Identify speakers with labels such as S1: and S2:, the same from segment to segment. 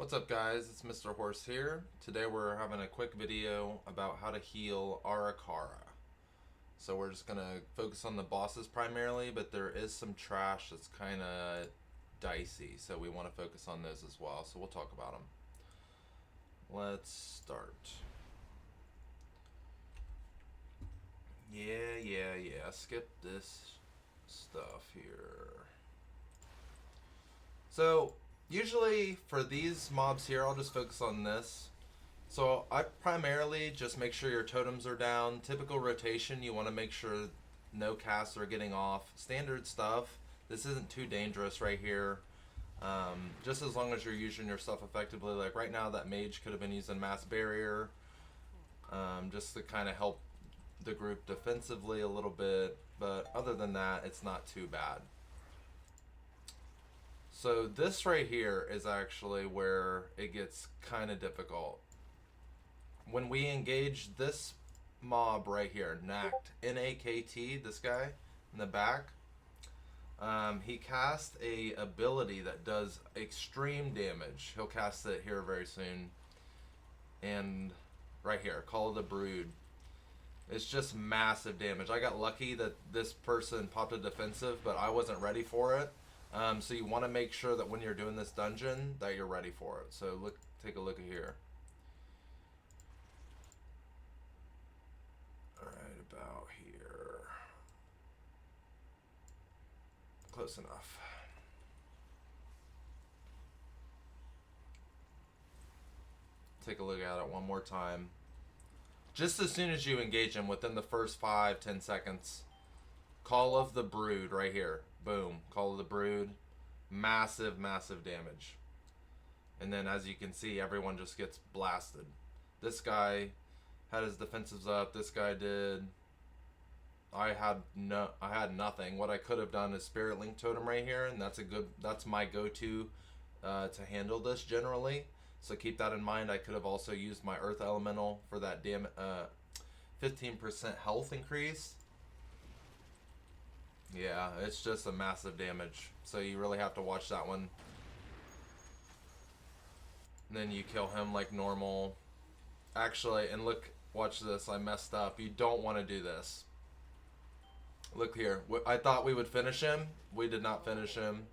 S1: What's up guys, it's Mr. Horse here. Today we're having a quick video about how to heal Ara-Kara. So we're just going to focus on the bosses primarily, but there is some trash that's kind of dicey, so we want to focus on those as well, so we'll talk about them. Let's start. Yeah, skip this stuff here. So usually for these mobs here, I'll just focus on this. So I primarily just make sure your totems are down. Typical rotation, you want to make sure no casts are getting off. Standard stuff. This isn't too dangerous right here. Just as long as you're using your stuff effectively. Like right now, that mage could have been using mass barrier, just to kind of help the group defensively a little bit. But other than that, it's not too bad. So this right here is actually where it gets kind of difficult. When we engage this mob right here, Nakt, N-A-K-T, this guy in the back, he casts a ability that does extreme damage. He'll cast it here very soon. And right here, Call of the Brood. It's just massive damage. I got lucky that this person popped a defensive, but I wasn't ready for it. So you want to make sure that when you're doing this dungeon that you're ready for it. So take a look at here. Right about here. Close enough. Take a look at it one more time. Just as soon as you engage him, within the first 5-10 seconds, Call of the Brood right here. Boom. Call of the Brood. Massive damage. And then as you can see, everyone just gets blasted. This guy had his defensives up. This guy did. I had nothing. What I could have done is Spirit Link Totem right here, and that's my go-to to handle this generally. So keep that in mind. I could have also used my Earth Elemental for that 15% health increase. Yeah, it's just a massive damage. So you really have to watch that one. And then you kill him like normal. Actually, and look, watch this. I messed up. You don't want to do this. Look here. I thought we would finish him. We did not finish him.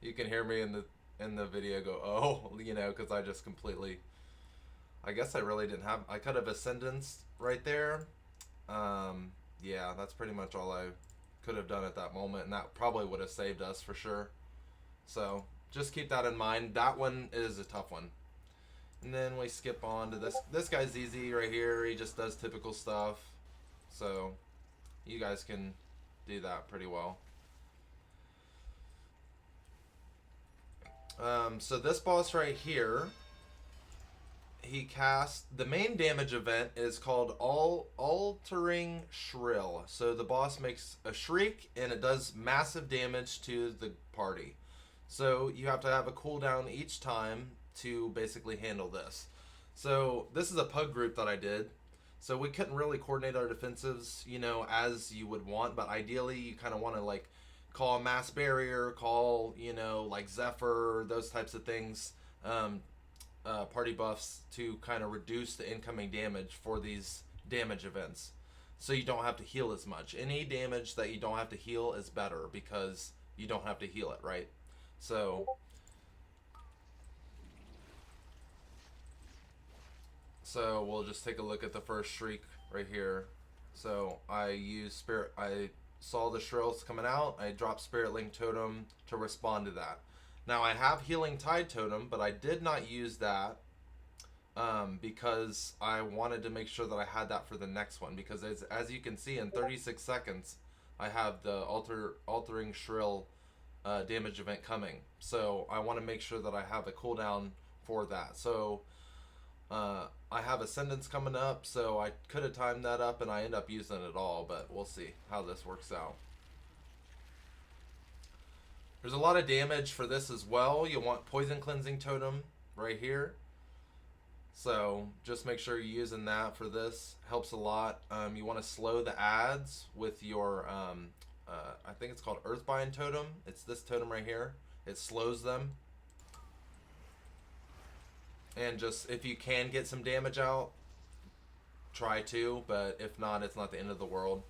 S1: You can hear me in the video go, oh, you know, because I just completely. I guess I really didn't have. I could have Ascendanced right there. Yeah, that's pretty much all I could have done at that moment, and that probably would have saved us for sure. So just keep that in mind. That one is a tough one. And then we skip on to this. This guy's easy right here. He just does typical stuff. So you guys can do that pretty well. So this boss right here, he casts, the main damage event is called Altering Shrill. So the boss makes a shriek and it does massive damage to the party. So you have to have a cooldown each time to basically handle this. So this is a pug group that I did. So we couldn't really coordinate our defensives, you know, as you would want, but ideally you kind of want to like call mass barrier, call, you know, like Zephyr, those types of things. Party buffs to kind of reduce the incoming damage for these damage events, so you don't have to heal as much. Any damage that you don't have to heal is better because you don't have to heal it, right? So we'll just take a look at the first shriek right here. So I saw the shrills coming out. I dropped Spirit Link Totem to respond to that. Now I have Healing Tide Totem, but I did not use that because I wanted to make sure that I had that for the next one. Because as you can see, in 36 seconds, I have the Altering Shrill damage event coming. So I want to make sure that I have a cooldown for that. So I have Ascendance coming up, so I could have timed that up and I end up using it all, but we'll see how this works out. There's a lot of damage for this as well. You want Poison Cleansing Totem right here. So just make sure you're using that for this. Helps a lot. You want to slow the adds with your, I think it's called Earthbind Totem. It's this totem right here. It slows them. And just, if you can get some damage out, try to, but if not, it's not the end of the world.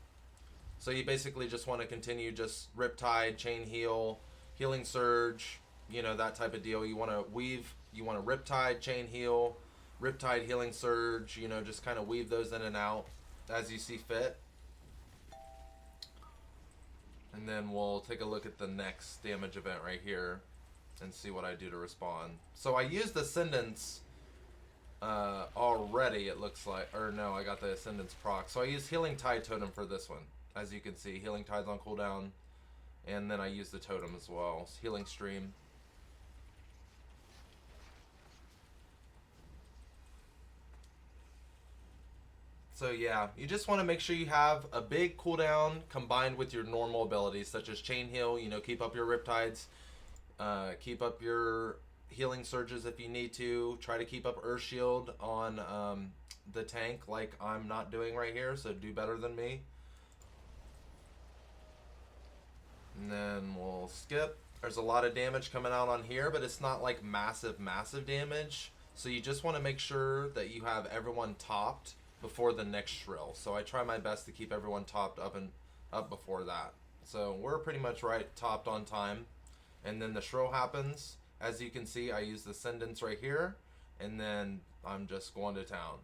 S1: So you basically just want to continue just Riptide, Chain Heal, Healing Surge, you know, that type of deal. You want to weave, you want to Riptide, Chain Heal, Riptide, Healing Surge, you know, just kind of weave those in and out as you see fit. And then we'll take a look at the next damage event right here and see what I do to respond. So I used Ascendance already, it looks like. Or no, I got the Ascendance proc. So I used Healing Tide Totem for this one. As you can see, Healing Tide's on cooldown. And then I used the Totem as well. Healing Stream. So yeah, you just want to make sure you have a big cooldown combined with your normal abilities, such as Chain Heal, you know, keep up your Riptides, keep up your Healing Surges if you need to, try to keep up Earth Shield on the tank like I'm not doing right here, so do better than me. And then we'll skip. There's a lot of damage coming out on here, but it's not like massive damage. So you just want to make sure that you have everyone topped before the next shrill. So I try my best to keep everyone topped up before that. So we're pretty much right topped on time. And then the shrill happens. As you can see, I use the Ascendance right here, and then I'm just going to town.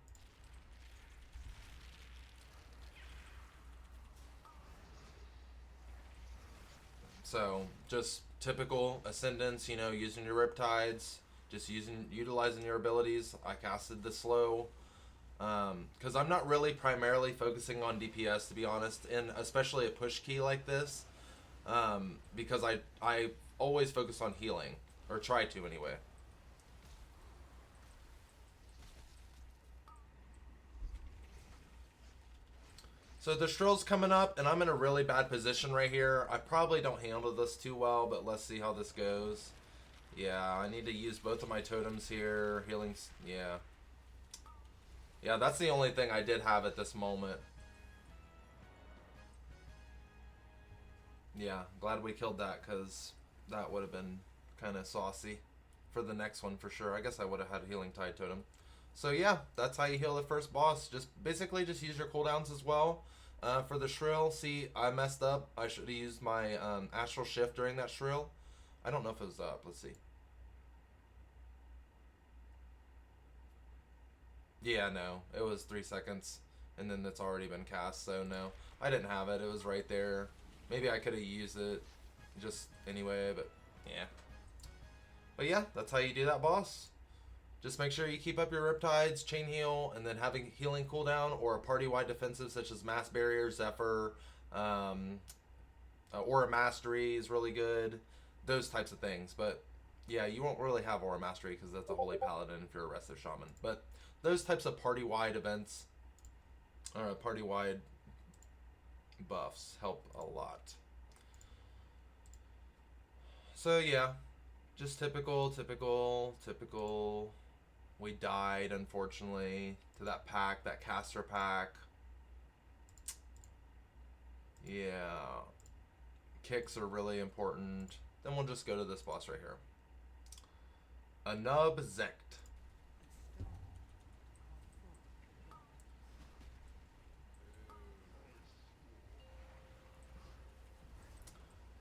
S1: So just typical Ascendance, you know, using your Riptides, just utilizing your abilities. I casted the slow because I'm not really primarily focusing on DPS, to be honest, and especially a push key like this, because I always focus on healing, or try to anyway. So the Shrill's coming up, and I'm in a really bad position right here. I probably don't handle this too well, but let's see how this goes. Yeah, I need to use both of my totems here. Healing, yeah. Yeah, that's the only thing I did have at this moment. Yeah, glad we killed that, because that would have been kind of saucy for the next one for sure. I guess I would have had a Healing Tide Totem. So yeah, that's how you heal the first boss. Just basically just use your cooldowns as well. For the shrill, see, I messed up. I should have used my astral shift during that shrill. I don't know if it was up. Let's see. Yeah, no, it was 3 seconds, and then it's already been cast. So no, I didn't have it. It was right there. Maybe I could have used it just anyway, but yeah. But yeah, that's how you do that, boss. Just make sure you keep up your Riptides, Chain Heal, and then having healing cooldown or a party-wide defensive such as Mass Barrier, Zephyr, Aura Mastery is really good. Those types of things. But yeah, you won't really have Aura Mastery because that's a Holy Paladin if you're a Restive Shaman. But those types of party-wide events, or party-wide buffs, help a lot. So yeah, just typical. We died, unfortunately, to that pack, that caster pack. Yeah. Kicks are really important. Then we'll just go to this boss right here. A Nub Zect.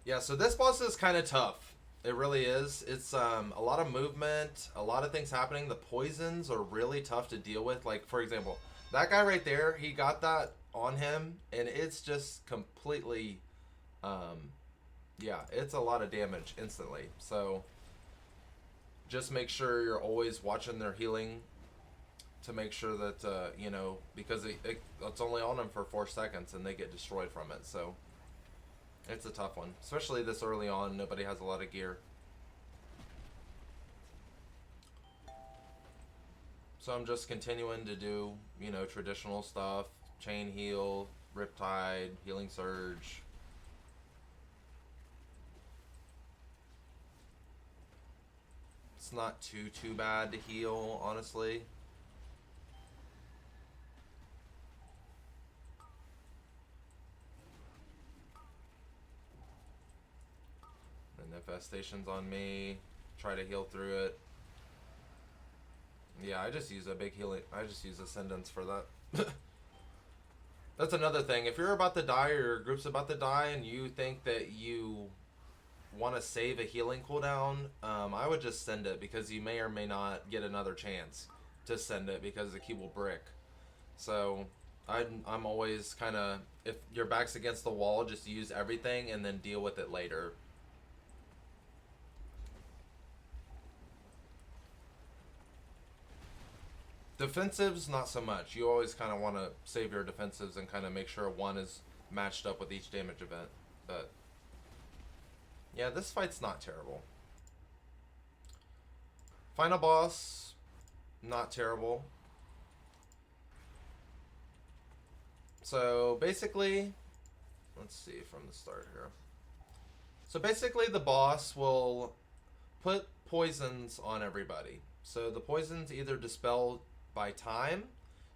S1: Yeah, so this boss is kind of tough. It really is. It's a lot of movement, a lot of things happening. The poisons are really tough to deal with. Like, for example, that guy right there, he got that on him, and it's just completely, yeah, it's a lot of damage instantly. So just make sure you're always watching their healing to make sure that, you know, because it's only on them for 4 seconds, and they get destroyed from it. So it's a tough one, especially this early on. Nobody has a lot of gear. So I'm just continuing to do, you know, traditional stuff. Chain Heal, Riptide, Healing Surge. It's not too bad to heal, honestly. Infestation's on me. Try to heal through it. Yeah, I just use a big healing. I just use Ascendance for that. That's another thing. If you're about to die or your group's about to die and you think that you want to save a healing cooldown, I would just send it, because you may or may not get another chance to send it because the key will brick. So I'm always kind of, if your back's against the wall, just use everything and then deal with it later. Defensives, not so much. You always kind of want to save your defensives and kind of make sure one is matched up with each damage event. But yeah, this fight's not terrible. Final boss, not terrible. So basically, let's see from the start here. So basically the boss will put poisons on everybody. So the poisons either dispel by time,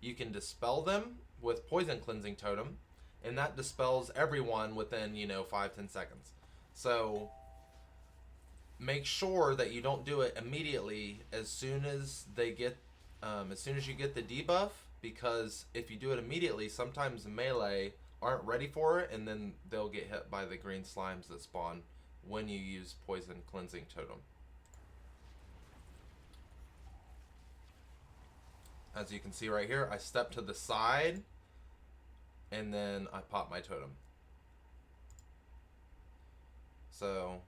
S1: you can dispel them with poison cleansing totem, and that dispels everyone within, 5-10 seconds. So make sure that you don't do it immediately as soon as they get as soon as you get the debuff, because if you do it immediately, sometimes melee aren't ready for it and then they'll get hit by the green slimes that spawn when you use poison cleansing totem. As you can see right here, I step to the side and then I pop my totem. So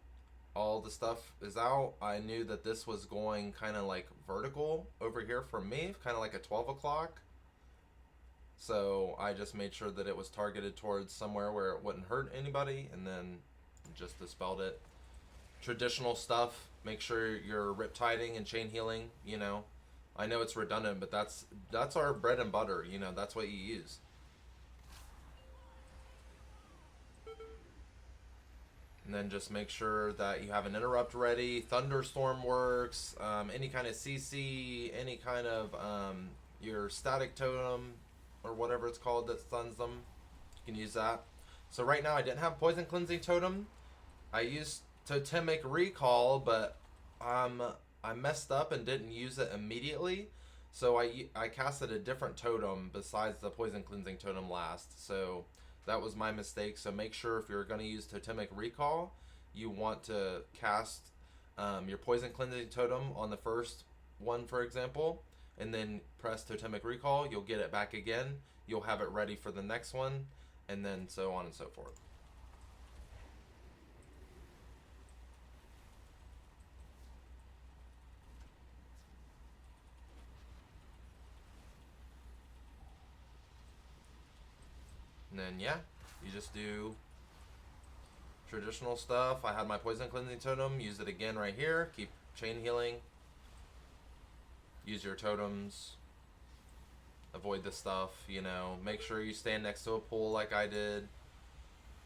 S1: all the stuff is out. I knew that this was going kind of like vertical over here for me, kind of like a 12 o'clock. So I just made sure that it was targeted towards somewhere where it wouldn't hurt anybody, and then just dispelled it. Traditional stuff, make sure you're riptiding and chain healing, I know it's redundant, but that's our bread and butter, that's what you use. And then just make sure that you have an interrupt ready. Thunderstorm works, any kind of CC, any kind of your static totem or whatever it's called that stuns them, you can use that. So right now I didn't have poison cleansing totem. I used totemic recall, but I messed up and didn't use it immediately, so I casted a different totem besides the poison cleansing totem last. So that was my mistake. So make sure if you're going to use totemic recall, you want to cast your poison cleansing totem on the first one, for example, and then press totemic recall. You'll get it back again. You'll have it ready for the next one, and then so on and so forth. And then, yeah, you just do traditional stuff. I had my poison cleansing totem. Use it again right here. Keep chain healing. Use your totems. Avoid the stuff, Make sure you stand next to a pool like I did.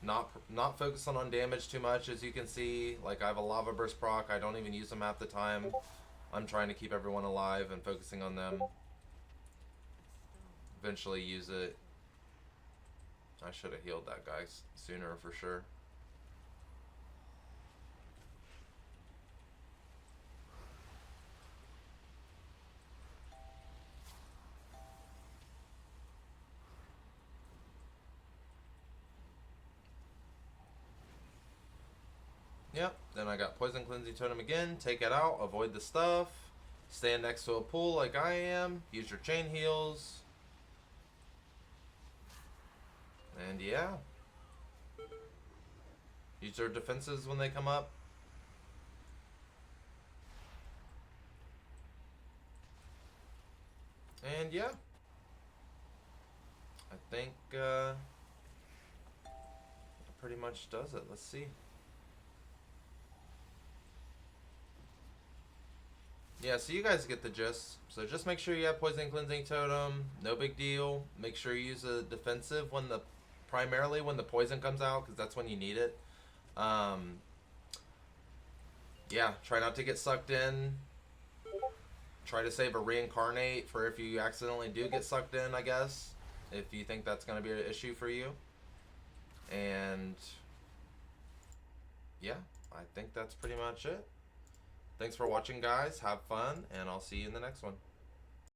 S1: Not focusing on damage too much, as you can see. Like, I have a lava burst proc. I don't even use them half the time. I'm trying to keep everyone alive and focusing on them. Eventually use it. I should have healed that guy sooner for sure. Yep, then I got poison cleansing totem again. Take it out, avoid the stuff. Stand next to a pool like I am. Use your chain heals. And yeah. Use your defenses when they come up. And yeah. I think that pretty much does it. Let's see. Yeah, so you guys get the gist. So just make sure you have poison cleansing totem. No big deal. Make sure you use a defensive primarily when the poison comes out, because that's when you need it. Yeah, try not to get sucked in. Try to save a reincarnate for if you accidentally do get sucked in, I guess, if you think that's going to be an issue for you. And yeah, I think that's pretty much it. Thanks for watching, guys. Have fun, and I'll see you in the next one.